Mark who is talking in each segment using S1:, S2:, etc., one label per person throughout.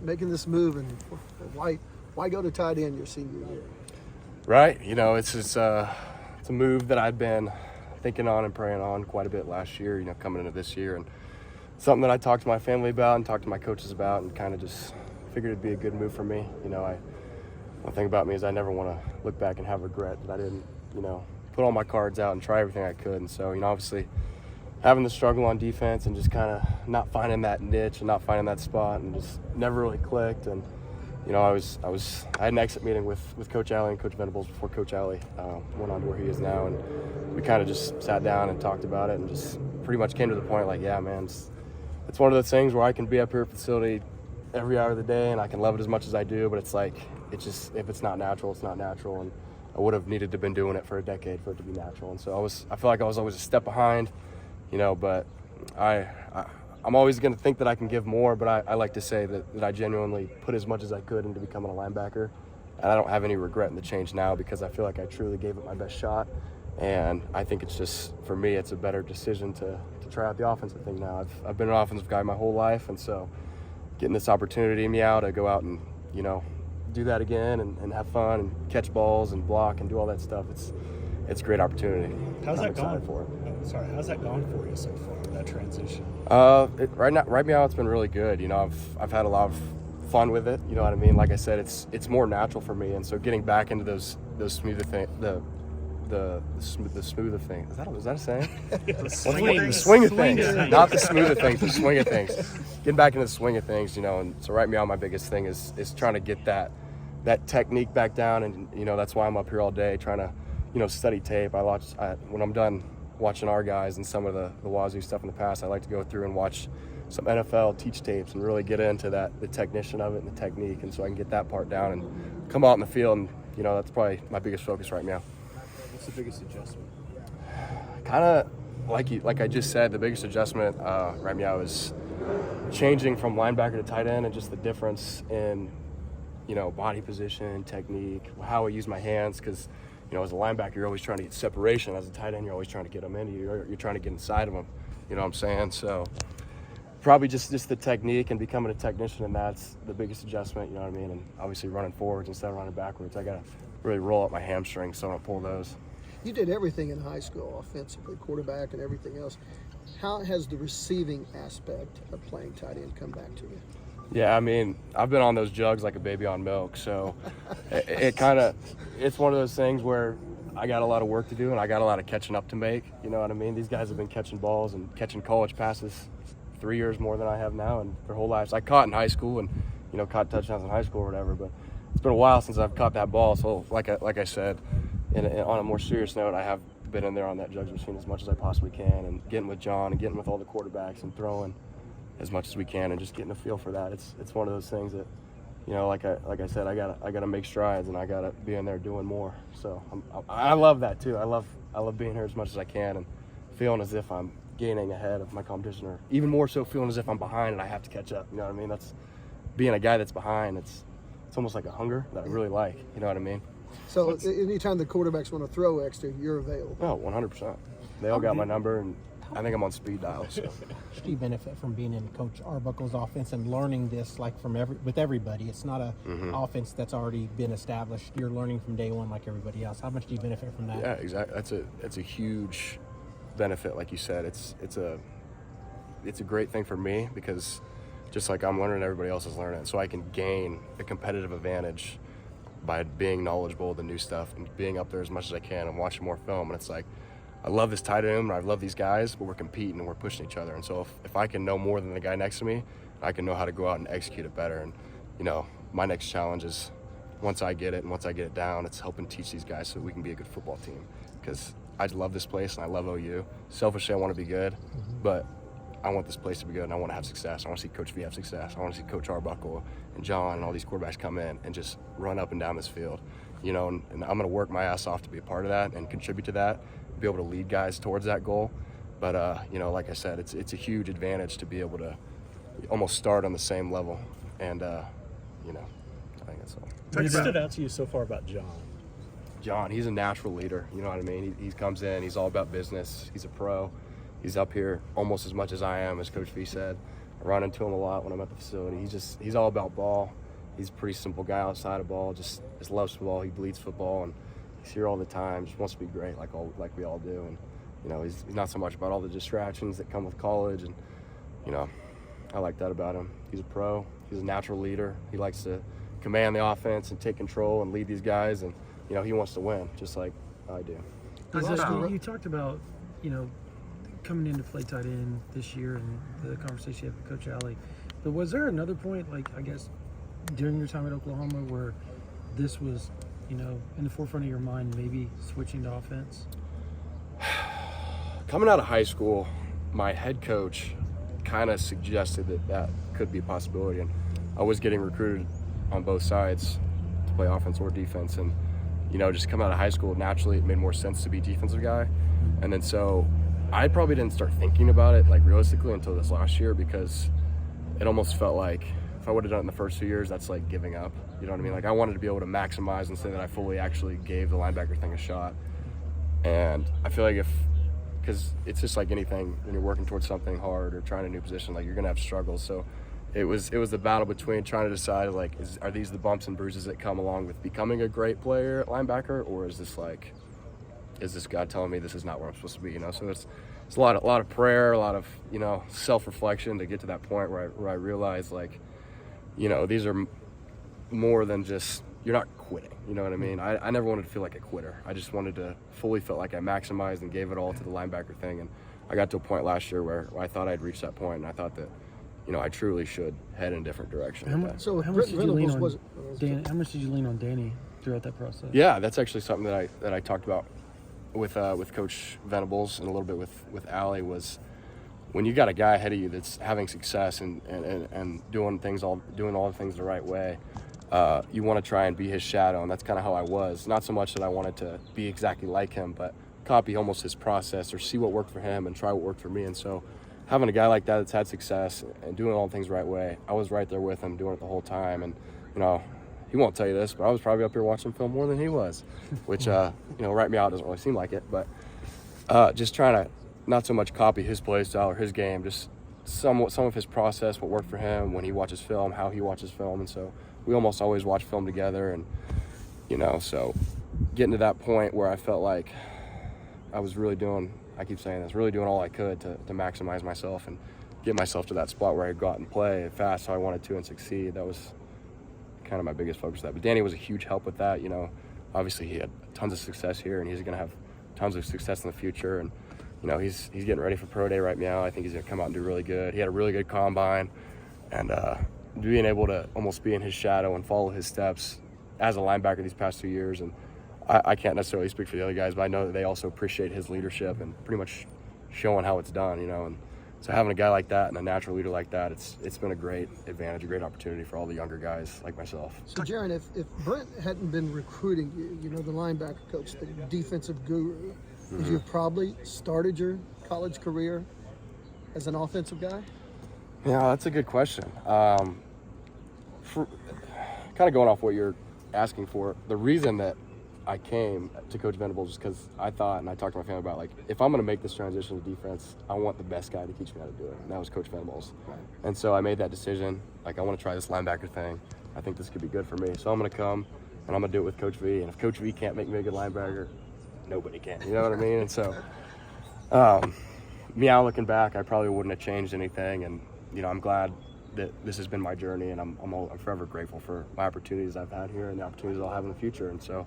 S1: making this move, and why go to tight end your senior year?
S2: Right. It's a move that I've been thinking on and praying on quite a bit last year, coming into this year, and something that I talked to my family about and talked to my coaches about, and kind of just figured it'd be a good move for me. One thing about me is I never want to look back and have regret that I didn't, put all my cards out and try everything I could. And so, obviously having the struggle on defense and just kind of not finding that niche and not finding that spot and just never really clicked. And, I had an exit meeting with Coach Alley and Coach Venables before Coach Alley went on to where he is now. And we kind of just sat down and talked about it and just pretty much came to the point like, yeah, man, it's one of those things where I can be up here at the facility every hour of the day and I can love it as much as I do, but it's like, if it's not natural, it's not natural. And I would have needed to have been doing it for a decade for it to be natural. And so I feel like I was always a step behind, but I'm always going to think that I can give more, but I like to say that I genuinely put as much as I could into becoming a linebacker. And I don't have any regret in the change now because I feel like I truly gave it my best shot. And I think it's just, for me, it's a better decision to try out the offensive thing now. I've been an offensive guy my whole life, and so getting this opportunity me out to go out and, do that again and have fun and catch balls and block and do all that stuff, it's a great opportunity.
S3: How's that gone
S2: for it?
S3: How's that gone for you so far, that transition?
S2: Right now it's been really good. I've had a lot of fun with it. You know what I mean? Like I said, it's more natural for me, and so getting back into those smoother things, the smoother thing. Is that a saying?
S3: The
S2: swing of things, not the smoother things, the swing of things. Getting back into the swing of things, and so right now my biggest thing is trying to get that technique back down, and that's why I'm up here all day trying to study tape. When I'm done watching our guys and some of the Wazoo stuff in the past, I like to go through and watch some NFL teach tapes and really get into the technician of it and the technique, and so I can get that part down and come out in the field, and that's probably my biggest focus right now.
S3: What's the biggest adjustment?
S2: Kind of like I just said, the biggest adjustment right now is changing from linebacker to tight end, and just the difference in body position, technique, how I use my hands, because as a linebacker you're always trying to get separation. As a tight end you're always trying to get them into you. You're trying to get inside of them. You know what I'm saying? So probably just the technique and becoming a technician, and that's the biggest adjustment. You know what I mean? And obviously running forwards instead of running backwards, I gotta really roll up my hamstrings so I don't pull those.
S1: You did everything in high school, offensively, quarterback and everything else. How has the receiving aspect of playing tight end come back to you?
S2: Yeah, I mean, I've been on those jugs like a baby on milk, so it's one of those things where I got a lot of work to do and I got a lot of catching up to make. You know what I mean? These guys have been catching balls and catching college passes 3 years more than I have now, and their whole lives. I caught in high school and caught touchdowns in high school or whatever, but it's been a while since I've caught that ball. So like I said, on a more serious note, I have been in there on that jugs machine as much as I possibly can, and getting with John and getting with all the quarterbacks and throwing as much as we can and just getting a feel for that. It's one of those things that, like I said, I gotta make strides and I gotta be in there doing more. So I love that too. I love being here as much as I can and feeling as if I'm gaining ahead of my competition, or even more so feeling as if I'm behind and I have to catch up. You know what I mean? That's being a guy that's behind. It's almost like a hunger that I really like. You know what I mean?
S1: So anytime the quarterbacks want to throw extra, you're available.
S2: Oh, 100%. They all got my number, and I think I'm on speed dial. So.
S4: Do you benefit from being in Coach Arbuckle's offense and learning this with everybody? It's not a offense that's already been established. You're learning from day one like everybody else. How much do you benefit from that?
S2: Yeah, exactly. That's a huge benefit, like you said. It's a great thing for me because just like I'm learning, everybody else is learning, so I can gain a competitive advantage by being knowledgeable of the new stuff and being up there as much as I can and watching more film. And it's like, I love this tight end and I love these guys, but we're competing and we're pushing each other. And so if I can know more than the guy next to me, I can know how to go out and execute it better. And my next challenge is, once I get it and once I get it down, it's helping teach these guys so we can be a good football team. Because I love this place and I love OU. Selfishly, I want to be good, but I want this place to be good and I want to have success. I want to see Coach V have success. I want to see Coach Arbuckle and John and all these quarterbacks come in and just run up and down this field. And I'm going to work my ass off to be a part of that and contribute to that, be able to lead guys towards that goal. But, like I said, it's a huge advantage to be able to almost start on the same level. And, I think that's all.
S3: What stood out to you so far about John?
S2: John, he's a natural leader. You know what I mean? He comes in, he's all about business. He's a pro. He's up here almost as much as I am, as Coach V said. I run into him a lot when I'm at the facility. He's all about ball. He's a pretty simple guy outside of ball. Just loves football. He bleeds football, and he's here all the time. Just wants to be great, like we all do. And you know, he's not so much about all the distractions that come with college. And you know, I like that about him. He's a pro. He's a natural leader. He likes to command the offense and take control and lead these guys. And you know, he wants to win, just like I do.
S5: You talked about, you know, coming in to play tight end this year and the conversation you had with Coach Alley. But was there another point, like, I guess, during your time at Oklahoma where this was, you know, in the forefront of your mind, maybe switching to offense?
S2: Coming out of high school, my head coach kind of suggested that could be a possibility. And I was getting recruited on both sides to play offense or defense. And, you know, just coming out of high school, naturally it made more sense to be a defensive guy. And then so I probably didn't start thinking about it, like, realistically until this last year, because it almost felt like if I would have done it in the first 2 years, that's like giving up. You know what I mean? Like, I wanted to be able to maximize and say that I fully actually gave the linebacker thing a shot. And I feel like because it's just like anything, when you're working towards something hard or trying a new position, like, you're going to have struggles. So it was the battle between trying to decide, like, are these the bumps and bruises that come along with becoming a great player at linebacker, or is this God telling me this is not where I'm supposed to be, you know? So it's a lot of prayer, a lot of, you know, self-reflection to get to that point where I realize, like, you know, these are more than just, you're not quitting, you know what I mean? I never wanted to feel like a quitter. I just wanted to fully feel like I maximized and gave it all to the linebacker thing. And I got to a point last year where I thought I'd reached that point, and I thought that, you know, I truly should head in a different direction.
S1: So
S5: How much did you lean
S1: Venables
S5: on Dan? How much did you lean on Danny throughout that process?
S2: Yeah, that's actually something that I talked about with Coach Venables and a little bit with Allie, was when you got a guy ahead of you that's having success and doing all the things the right way, you want to try and be his shadow, and that's kind of how I was. Not so much that I wanted to be exactly like him, but copy almost his process or see what worked for him and try what worked for me. And so having a guy like that that's had success and doing all things the right way, I was right there with him doing it the whole time. And, you know, he won't tell you this, but I was probably up here watching film more than he was, which, you know, write me out doesn't really seem like it. But just trying to not so much copy his play style or his game, just some of his process, what worked for him when he watches film, how he watches film. And so we almost always watch film together. And, you know, so getting to that point where I felt like I was really doing, I keep saying this, really doing all I could to maximize myself and get myself to that spot where I could go out and play fast how I wanted to and succeed. That was kind of my biggest focus of that. But Danny was a huge help with that. You know, obviously he had tons of success here, and he's going to have tons of success in the future. And, you know, he's getting ready for pro day right now. I think he's going to come out and do really good. He had a really good combine, and being able to almost be in his shadow and follow his steps as a linebacker these past 2 years. And I can't necessarily speak for the other guys, but I know that they also appreciate his leadership and pretty much showing how it's done, you know. And so having a guy like that and a natural leader like that, it's been a great advantage, a great opportunity for all the younger guys like myself.
S1: So, Jaren, if Brent hadn't been recruiting you, you know, the linebacker coach, the defensive guru, would you have probably started your college career as an offensive guy?
S2: Yeah, that's a good question. For kind of going off what you're asking for, the reason that I came to Coach Venables just because I thought, and I talked to my family about, like, if I'm going to make this transition to defense, I want the best guy to teach me how to do it, and that was Coach Venables. Right. And so I made that decision, like, I want to try this linebacker thing. I think this could be good for me. So I'm going to come, and I'm going to do it with Coach V. And if Coach V can't make me a good linebacker, nobody can. You know what I mean? And so, now looking back, I probably wouldn't have changed anything. And, you know, I'm glad that this has been my journey, and I'm forever grateful for my opportunities I've had here and the opportunities I'll have in the future. And so,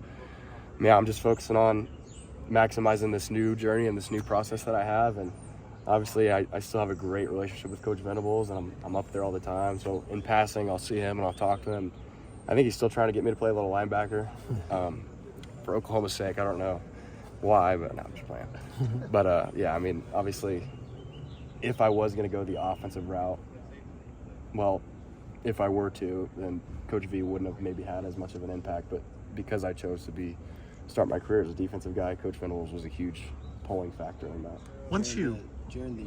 S2: yeah, I'm just focusing on maximizing this new journey and this new process that I have. And obviously I still have a great relationship with Coach Venables, and I'm up there all the time. So in passing, I'll see him and I'll talk to him. I think he's still trying to get me to play a little linebacker for Oklahoma's sake. I don't know why, but no, I'm just playing. But yeah, I mean, obviously, if I was going to go the offensive route, well, if I were to, then Coach V wouldn't have maybe had as much of an impact. But because I chose to start my career as a defensive guy, Coach Venables was a huge pulling factor in that.
S6: During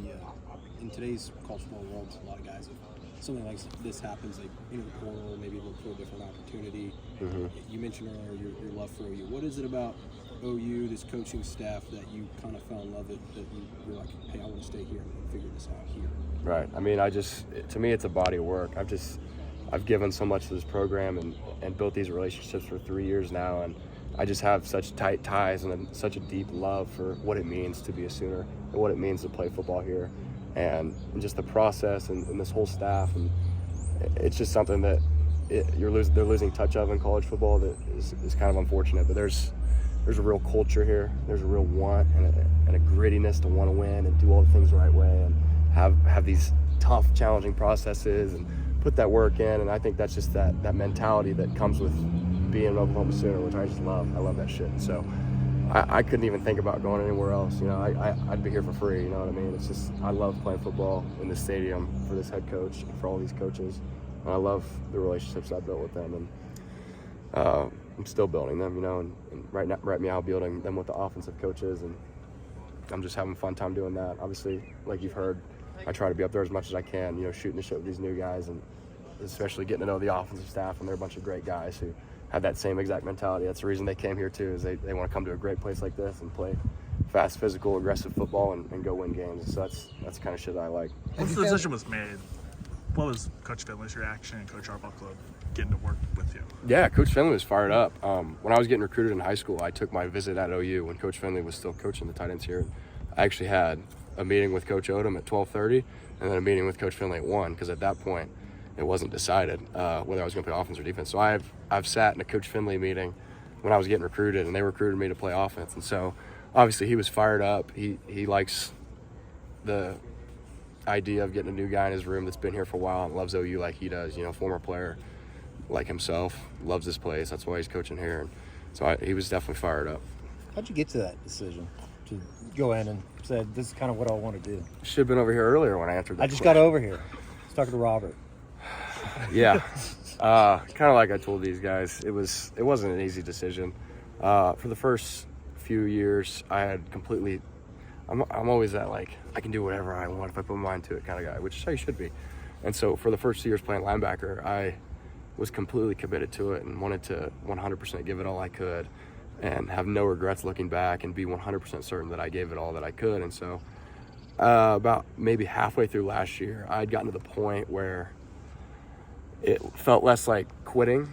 S6: in today's college football world, a lot of guys, if something like this happens, like in the portal, maybe look for a different opportunity. Mm-hmm. You mentioned earlier your love for OU. What is it about OU, this coaching staff, that you kind of fell in love with, that you were like, hey, I want to stay here and figure this out here?
S2: Right. I mean, to me, it's a body of work. I've given so much to this program and built these relationships for 3 years now, and I just have such tight ties and such a deep love for what it means to be a Sooner and what it means to play football here, and just the process and this whole staff. And it's just something that they're losing touch of in college football that is kind of unfortunate. But there's a real culture here. There's a real want and a grittiness to want to win and do all the things the right way and have these tough, challenging processes and put that work in. And I think that's just that mentality that comes with being an Oklahoma Sooner, which I just love. I love that shit. So I couldn't even think about going anywhere else. You know, I'd be here for free. You know what I mean? It's just, I love playing football in this stadium for this head coach and for all these coaches. And I love the relationships I built with them. And I'm still building them, you know, and right now building them with the offensive coaches. And I'm just having a fun time doing that. Obviously, like you've heard, I try to be up there as much as I can, you know, shooting the shit with these new guys, and especially getting to know the offensive staff. And they're a bunch of great guys who have that same exact mentality. That's the reason they came here too, is they want to come to a great place like this and play fast, physical, aggressive football and go win games. So that's the kind of shit I like.
S7: Once the decision was made, what was Coach Finley's reaction and Coach Arbuckle getting to work with you?
S2: Yeah, Coach Finley was fired up. When I was getting recruited in high school, I took my visit at OU when Coach Finley was still coaching the tight ends here. I actually had a meeting with Coach Odom at 12:30 and then a meeting with Coach Finley at 1, because at that point it wasn't decided whether I was going to play offense or defense. So I've sat in a Coach Finley meeting when I was getting recruited, and they recruited me to play offense. And so obviously he was fired up. He likes the idea of getting a new guy in his room that's been here for a while and loves OU like he does, you know, former player like himself, loves this place. That's why he's coaching here. And so he was definitely fired up.
S8: How'd you get to that decision to go in and said, this is kind of what I want to do?
S2: Should have been over here earlier when I answered that
S8: I just
S2: question.
S8: got over here. I was talking to Robert.
S2: Yeah. Kind of like I told these guys, it wasn't an easy decision. For the first few years, I had completely, I'm always that, like, I can do whatever I want if I put my mind to it kind of guy, which is how you should be. And so for the first 2 years playing linebacker, I was completely committed to it and wanted to 100% give it all I could and have no regrets looking back and be 100% certain that I gave it all that I could. And so about maybe halfway through last year, I'd gotten to the point where it felt less like quitting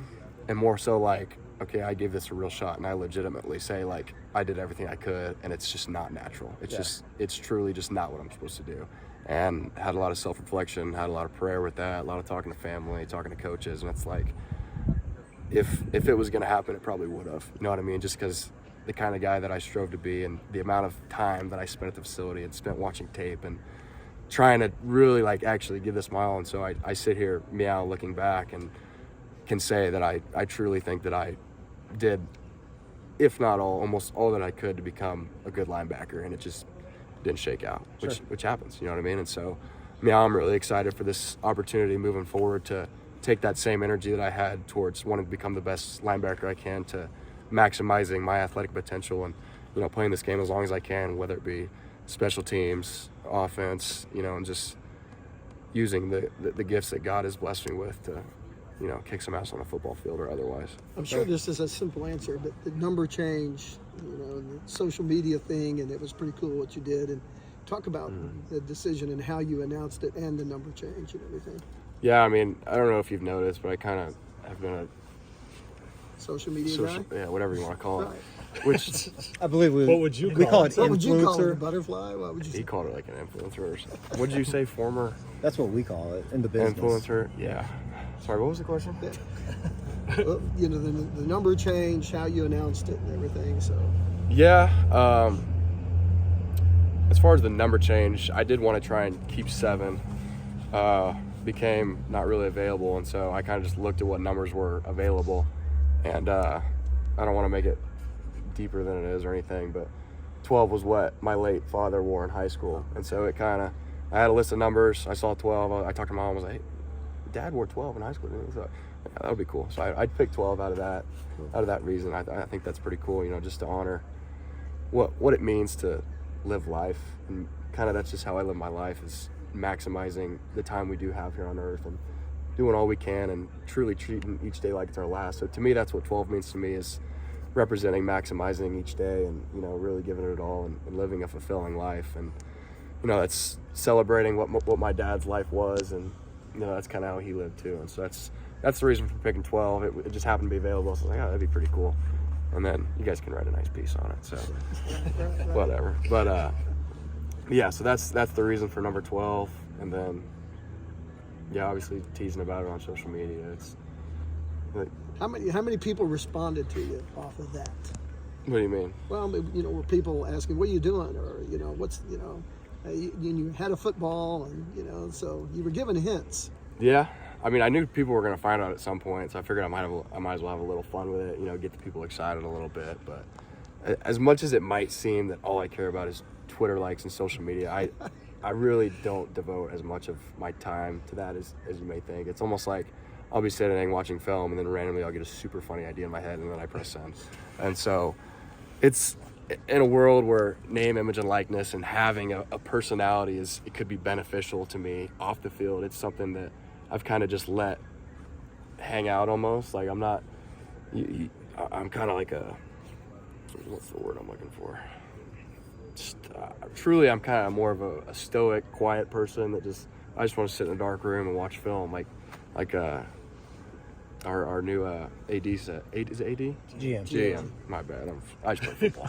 S2: and more so like, okay, I gave this a real shot, and I legitimately say, like, I did everything I could, and it's just not natural. It's truly just not what I'm supposed to do. And had a lot of self-reflection, had a lot of prayer with that, a lot of talking to family, talking to coaches, and it's like, if it was going to happen, it probably would have. You know what I mean? Just because the kind of guy that I strove to be and the amount of time that I spent at the facility and spent watching tape and trying to really, like, actually give this my all. And so I sit here meow looking back and can say that I truly think that I did, if not all, almost all that I could to become a good linebacker, and it just didn't shake out, which happens, you know what I mean? And so now I'm really excited for this opportunity moving forward to take that same energy that I had towards wanting to become the best linebacker I can to maximizing my athletic potential and, you know, playing this game as long as I can, whether it be special teams, offense, you know, and just using the gifts that God has blessed me with to, you know, kick some ass on a football field or otherwise.
S1: I'm sure this is a simple answer, but the number change, you know, the social media thing, and it was pretty cool what you did. And talk about the decision and how you announced it and the number change and everything.
S2: Yeah, I mean, I don't know if you've noticed, but I kind of have been a
S1: Social media guy?
S2: yeah, whatever you want to call it.
S1: Right.
S2: Which
S8: I believe
S3: What would you
S8: we
S3: call
S8: call
S3: it?
S8: it
S1: What would you call it? A
S8: influencer.
S1: butterfly? What would you
S2: he
S1: say?
S2: called it like an influencer or something. What did you say, former
S8: That's what we call it in the business.
S2: influencer? Yeah. Sorry, what was the question?
S1: Well, you know, the number change, how you announced it and everything. So
S2: Yeah. As far as the number change, I did want to try and keep 7. Became not really available, and so I kind of just looked at what numbers were available, and I don't want to make it deeper than it is or anything, but 12 was what my late father wore in high school, and so it kind of, I had a list of numbers. I saw 12. I talked to my mom. I was like, hey, Dad wore 12 in high school, didn't he? So yeah, that would be cool. So I'd pick 12 out of that reason. I think that's pretty cool, you know, just to honor what it means to live life, and kind of that's just how I live my life, is maximizing the time we do have here on earth and doing all we can and truly treating each day like it's our last. So to me, that's what 12 means to me, is representing, maximizing each day, and really giving it all and living a fulfilling life. And that's celebrating what my dad's life was, and that's kind of how he lived too. And so that's the reason for picking 12. It just happened to be available, so I was like, oh, that'd be pretty cool. And then you guys can write a nice piece on it, so whatever. But yeah, so that's the reason for number 12. And then obviously teasing about it on social media. It's like,
S1: How many people responded to you off of that?
S2: what do you mean?
S1: Well, were people asking, "What are you doing?" or "What's you had a football," and so you were given hints.
S2: Yeah, I mean, I knew people were going to find out at some point, so I figured I might as well have a little fun with it. Get the people excited a little bit. But as much as it might seem that all I care about is Twitter likes and social media, I really don't devote as much of my time to that as you may think. It's almost like I'll be sitting watching film, and then randomly I'll get a super funny idea in my head, and then I press send. And so it's in a world where name, image, and likeness and having a personality it could be beneficial to me off the field. It's something that I've kind of just let hang out almost. Like I'm kind of like what's the word I'm looking for? Truly, I'm kind of more of a stoic, quiet person that I just want to sit in a dark room and watch film, like our new AD said. Is it AD? GM. My bad. I just play football.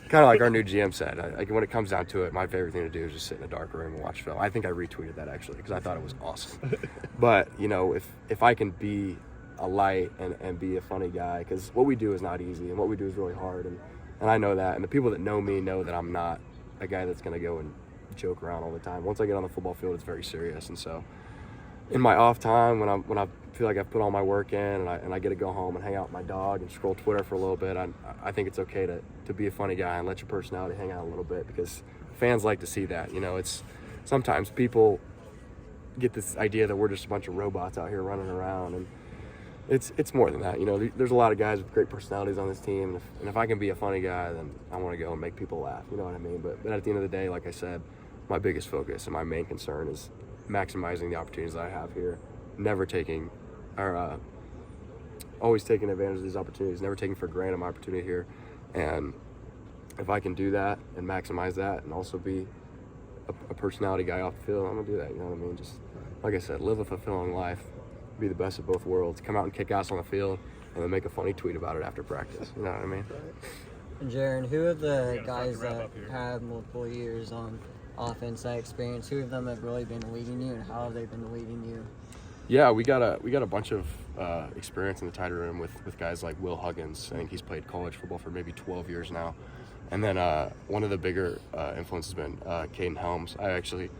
S2: Kind of like our new GM said. Like when it comes down to it, my favorite thing to do is just sit in a dark room and watch film. I think I retweeted that actually because I thought it was awesome. But if I can be a light and be a funny guy, because what we do is not easy and what we do is really hard, and I know that, and the people that know me know that I'm not a guy that's going to go and joke around all the time. Once I get on the football field, it's very serious. And so in my off time, when I feel like I've put all my work in and I get to go home and hang out with my dog and scroll Twitter for a little bit, I think it's okay to be a funny guy and let your personality hang out a little bit, because fans like to see that. It's sometimes people get this idea that we're just a bunch of robots out here running around, and it's more than that. There's a lot of guys with great personalities on this team, and if I can be a funny guy, then I want to go and make people laugh. You know what I mean? But at the end of the day, like I said, my biggest focus and my main concern is maximizing the opportunities that I have here, always taking advantage of these opportunities, never taking for granted my opportunity here. And if I can do that and maximize that and also be a personality guy off the field, I'm gonna do that. You know what I mean? Just like I said, live a fulfilling life, be the best of both worlds, come out and kick ass on the field, and then make a funny tweet about it after practice. You know what I mean?
S9: And Jaren, who of the guys that have multiple years on offense, that experience, who of them have really been leading you, and how have they been leading you?
S2: Yeah, we got a bunch of experience in the tight room with guys like Will Huggins. I think he's played college football for maybe 12 years now. And then one of the bigger influences has been Caden Helms. I actually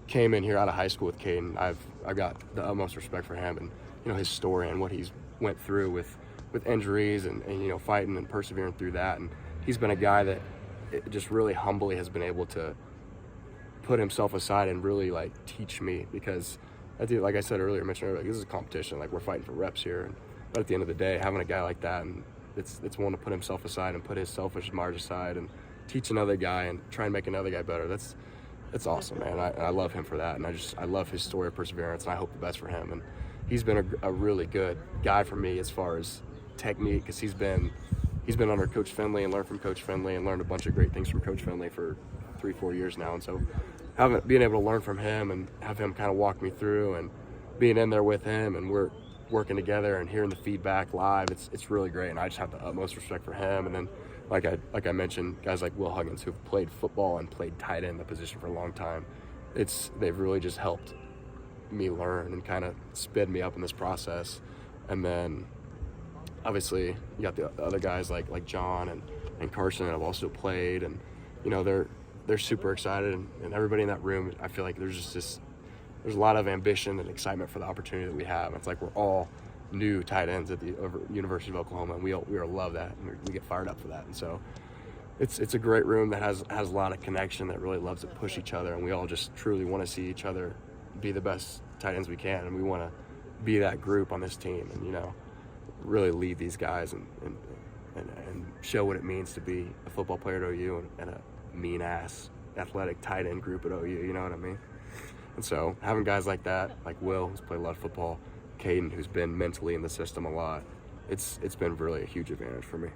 S2: came in here out of high school with Caden. I've got the utmost respect for him and his story and what he's went through with injuries and fighting and persevering through that. And he's been a guy that just really humbly has been able to put himself aside and really teach me, because like I said earlier, this is a competition. We're fighting for reps here, but at the end of the day, having a guy like that, and it's willing to put himself aside and put his selfish marge aside and teach another guy and try and make another guy better. That's awesome, man. I love him for that, and I love his story of perseverance, and I hope the best for him. And he's been a really good guy for me as far as technique, because he's been under Coach Finley and learned from Coach Finley and learned a bunch of great things from Coach Finley for 3-4 years now. And so being able to learn from him and have him kind of walk me through and being in there with him, and we're working together and hearing the feedback live, it's really great. And I just have the utmost respect for him. And then like I mentioned, guys like Will Huggins, who've played football and played tight end, the position for a long time. They've really just helped me learn and kind of sped me up in this process. And then obviously you got the other guys like John and Carson that have also played, and they're super excited, and everybody in that room, I feel like there's a lot of ambition and excitement for the opportunity that we have. It's like we're all new tight ends at the University of Oklahoma, and we all love that, and we get fired up for that. And so it's a great room that has a lot of connection, that really loves to push each other, and we all just truly want to see each other be the best tight ends we can, and we want to be that group on this team, and really lead these guys and show what it means to be a football player at OU and a mean-ass athletic tight end group at OU, you know what I mean? And so having guys like that, like Will, who's played a lot of football, Caden, who's been mentally in the system a lot, it's been really a huge advantage for me.